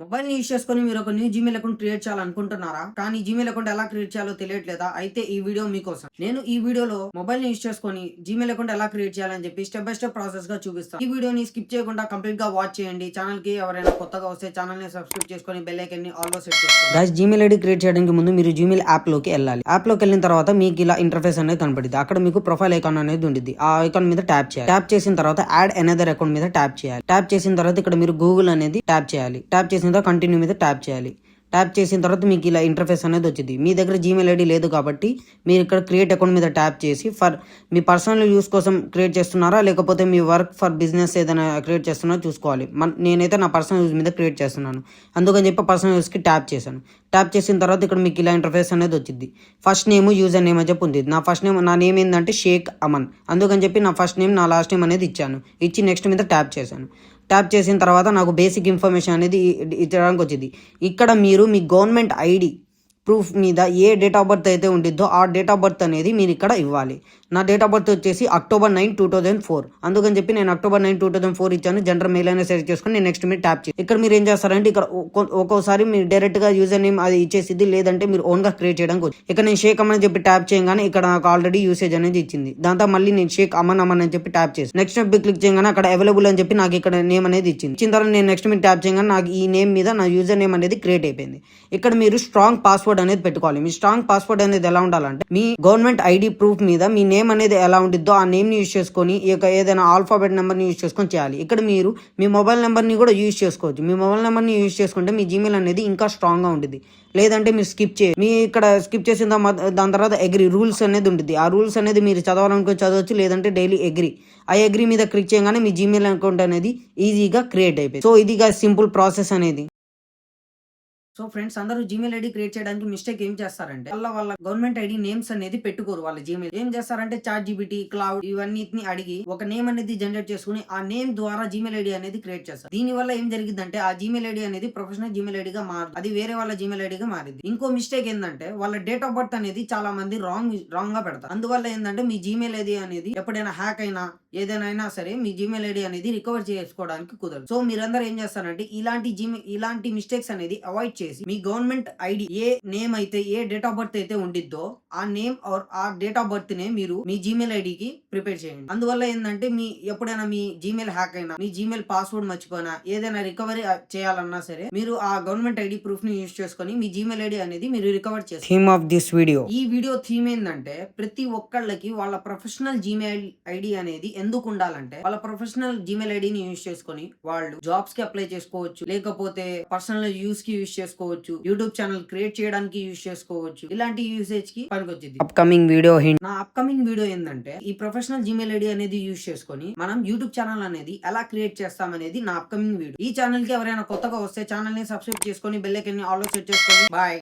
మొబైల్‌ని యూజ్ చేసుకొని మీరు ఒక న్యూ జీమెయిల్ అకౌంట్ క్రియేట్ చేయాలనుకుంటున్నారా? కానీ జీమెయిల్ అకౌంట్ ఎలా క్రియేట్ చేయాలో తెలియట్లేదా? అయితే ఈ వీడియో మీకోసం. నేను ఈ వీడియోలో మొబైల్‌ని యూజ్ చేసుకొని జీమెయిల్ అకౌంట్ ఎలా క్రియేట్ చేయాలని చెప్పి స్టెప్ బై స్టెప్ ప్రాసెస్‌గా చూపిస్తాను. ఈ వీడియోని స్కిప్ చేయకుండా కంప్లీట్‌గా వాచ్ చేయండి. ఛానెల్‌కి ఎవరైనా కొత్తగా వస్తే ఛానెల్‌ని సబ్స్క్రైబ్ చేసుకొని బెల్ ఐకాన్‌ని ఆల్‌లో సెట్ చేసుకోండి. గైస్, జీమెయిల్ ఐడీ క్రియేట్ చేయడానికి ముందు మీరు జీమెయిల్ యాప్‌లోకి వెళ్ళాలి. యాప్‌లోకి వెళ్ళిన తర్వాత మీకు ఇలా ఇంటర్ఫేస్ అనేది కనపడిద్ది. అక్కడ మీకు ప్రొఫైల్ ఐకాన్ అనేది ఉండిద్ది. ఆ ఐకాన్ మీద ట్యాప్ చేయాలి. ట్యాప్ చేసిన తర్వాత యాడ్ అనదర్ అకౌంట్ మీద ట్యాప్ చేయాలి. ట్యాప్ చేసిన తర్వాత ఇక్కడ మీరు గూగుల్ అనేది ట్యాప్ చేయాలి. ట్యాప్ చేసిన తర్వాత కంటిన్యూ మీద ట్యాప్ చేయాలి. ట్యాప్ చేసిన తర్వాత మీకు ఇలా ఇంటర్ఫేస్ అనేది వచ్చింది. మీ దగ్గర జీమెయిల్ ఐడి లేదు కాబట్టి మీరు ఇక్కడ క్రియేట్ అకౌంట్ మీద ట్యాప్ చేసి మీ పర్సనల్ యూస్ కోసం క్రియేట్ చేస్తున్నారా లేకపోతే మీ వర్క్ ఫర్ బిజినెస్ ఏదైనా క్రియేట్ చేస్తున్నారో చూసుకోవాలి. నేనైతే నా పర్సనల్ యూస్ మీద క్రియేట్ చేస్తున్నాను, అందుకని చెప్పి పర్సనల్ యూస్కి ట్యాప్ చేశాను. ట్యాప్ చేసిన తర్వాత ఇక్కడ మీకు ఇలా ఇంటర్ఫేస్ అనేది వచ్చింది. ఫస్ట్ నేమ్ యూజర్ నేమ్ అని చెప్పి ఉంది. నా నేమ్ ఏంటంటే షేక్ అమన్, అందుకని చెప్పి నా ఫస్ట్ నేమ్ నా లాస్ట్ నేమ్ అనేది ఇచ్చాను. ఇచ్చి నెక్స్ట్ మీద ట్యాప్ చేశాను. ట్యాప్ చేసిన తర్వాత నాకు బేసిక్ ఇన్ఫర్మేషన్ అనేది ఇచ్చడానికి వచ్చింది. ఇక్కడ మీరు మీ గవర్నమెంట్ ఐడి ప్రూఫ్ మీద ఏ డేట్ ఆఫ్ బర్త్ అయితే ఉండిద్దో ఆ డేట్ ఆఫ్ బర్త్ అనేది మీరు ఇక్కడ ఇవ్వాలి. నా డేట్ ఆఫ్ బర్త్ వచ్చేసి October 9, 2004, అందుకని చెప్పి నేను October 9, 2004 ఇచ్చాను. జనరల్ మెయిల్ అనేది సెలెక్ట్ చేసుకుని నేను నెక్స్ట్ మీరు ట్యాప్ చేయాలి. ఇక్కడ మీరు ఏం చేస్తారంటే ఇక్కడ ఒక్కోసారి మీరు డైరెక్ట్గా యూజర్ నేమ్ అది ఇచ్చేసిద్ది, లేదంటే మీరు ఓన్గా క్రియేట్ చేయడానికి వచ్చి ఇక్కడ నేను షేక్ అమన్ అని చెప్పి ట్యాప్ చేయగానే ఇక్కడ నాకు ఆల్రెడీ యూసేజ్ అనేది ఇచ్చింది. దాంతో మళ్ళీ నేను షేక్ అమన్ అని చెప్పి ట్యాప్ చేసి నెక్స్ట్ క్లిక్ చేయగానే అక్కడ అవైలబుల్ అని చెప్పి నాకు ఇక్కడ నేమ్ అనేది ఇచ్చిన తర్వాత నేను నెక్స్ట్ మీరు ట్యాప్ చేయగానే నాకు ఈ నేమ్ మీద నా యూజర్ నేమ్ అనేది క్రియేట్ అయిపోయింది. ఇక్కడ మీరు స్ట్రాంగ్ పాస్వర్డ్ అనేది పెట్టుకోవాలి. మీ స్ట్రాంగ్ పాస్వర్డ్ అనేది ఎలా ఉండాలంటే మీ గవర్నమెంట్ ఐడి ప్రూఫ్ మీద మీ నేమ్ అనేది ఎలా ఉండిద్దో ఆ నేమ్ ని యూజ్ చేసుకొని ఏదైనా ఆల్ఫాబెట్ నెంబర్ ని యూజ్ చేసుకొని చేయాలి. ఇక్కడ మీరు మీ మొబైల్ నెంబర్ ని కూడా యూజ్ చేసుకోవచ్చు. మీ మొబైల్ నెంబర్ ని యూజ్ చేసుకుంటే మీ జీమెయిల్ అనేది ఇంకా స్ట్రాంగ్ గా ఉంటుంది. లేదంటే మీరు ఇక్కడ స్కిప్ చేసిన దాని తర్వాత అగ్రి రూల్స్ అనేది ఉంటుంది. ఆ రూల్స్ అనేది మీరు చదవాలనుకుని చదవచ్చు, లేదంటే డైలీ అగ్రి మీద క్లిక్ చేయగానే మీ జీమెయిల్ అకౌంట్ అనేది ఈజీగా క్రియేట్ అయిపోయింది. సో ఇదిగా సింపుల్ ప్రాసెస్ అనేది. సో ఫ్రెండ్స్, అందరూ జీమెయిల్ ఐడి క్రియేట్ చేయడానికి మిస్టేక్ ఏం చేస్తారంటే వాళ్ళ గవర్నమెంట్ ఐడి నేమ్స్ అనేది పెట్టుకోరు. వాళ్ళ జీమెయిల్ ఏం చేస్తారంటే ChatGPT, క్లౌడ్ ఇవన్నిటిని అడిగి ఒక నేమ్ అనేది జనరేట్ చేసుకుని ఆ నేమ్ ద్వారా జీమెయిల్ ఐడి అనేది క్రియేట్ చేస్తారు. దీని వల్ల ఏం జరిగిందంటే ఆ జీమెయిల్ ఐడి అనేది ప్రొఫెషనల్ జీమెయిల్ ఐడిగా మారింది. అది వేరే వాళ్ళ జీమెయిల్ ఐడిగా మారింది. ఇంకో మిస్టేక్ ఏంటంటే వాళ్ళ డేట్ ఆఫ్ బర్త్ అనేది చాలా మంది రాంగ్ గా పెడతారు. అందువల్ల ఏంటంటే మీ జీమెయిల్ ఐడి అనేది ఎప్పుడైనా హ్యాక్ అయినా ఏదైనా సరే మీ జీమెయిల్ ఐడి అనేది రికవర్ చేసుకోవడానికి కుదరదు. సో మీరందరూ ఏం చేస్తారంటే ఇలాంటి మిస్టేక్స్ అనేది అవాయిడ్ చేసి మీ గవర్నమెంట్ ఐడి ఏ నేమ్ అయితే ఏ డేట్ ఆఫ్ బర్త్ అయితే ఉండిద్దో ఆ నేమ్ ఆర్ ఆ డేట్ ఆఫ్ బర్త్ నే మీరు మీ జీమెయిల్ ఐడికి ప్రిపేర్ చేయండి. అందువల్ల ఏంటంటే ఎప్పుడైనా మీ జీమెయిల్ హ్యాక్ అయినా మీ జీమెయిల్ పాస్వర్డ్ మర్చిపోయినా ఏదైనా రికవరీ చేయాలన్నా సరే మీరు ఆ గవర్నమెంట్ ఐడి ప్రూఫ్ ని యూజ్ చేసుకొని మీ జీమెయిల్ ఐడి అనేది మీరు రికవర్ చేస్తారు. థీమ్ ఆఫ్ దిస్ వీడియో, ఈ వీడియో థీమ్ ఏంటంటే ప్రతి ఒక్కళ్ళకి వాళ్ళ ప్రొఫెషనల్ జీమెయిల్ ఐడి అనేది ఎందుకు ఉండాలంటే వాళ్ళ ప్రొఫెషనల్ జీమెయిల్ ఐడిని యూజ్ చేసుకొని వాళ్ళు జాబ్స్ కి అప్లై చేసుకోవచ్చు, లేకపోతే పర్సనల్ యూస్ కి యూజ్ చేసుకోవచ్చు, యూట్యూబ్ ఛానల్ క్రియేట్ చేయడానికి యూజ్ చేసుకోవచ్చు. ఇలాంటి యూసేజ్ కి పనికొచ్చింది. అప్కమింగ్ వీడియో నా అప్కమింగ్ వీడియో ఏంటంటే ఈ ప్రొఫెషనల్ జీమెయిల్ ఐడి అనేది యూజ్ చేసుకొని మనం యూట్యూబ్ ఛానల్ అనేది ఎలా క్రియేట్ చేస్తాం అనేది నా అప్కమింగ్ వీడియో. ఈ ఛానల్ కి ఎవరైనా కొత్తగా వస్తే ఛానల్ ని సబ్స్క్రైబ్ చేసుకొని బెల్ ఐకాన్ ని ఆల్ లో సెట్ చేసుకొని బాయ్.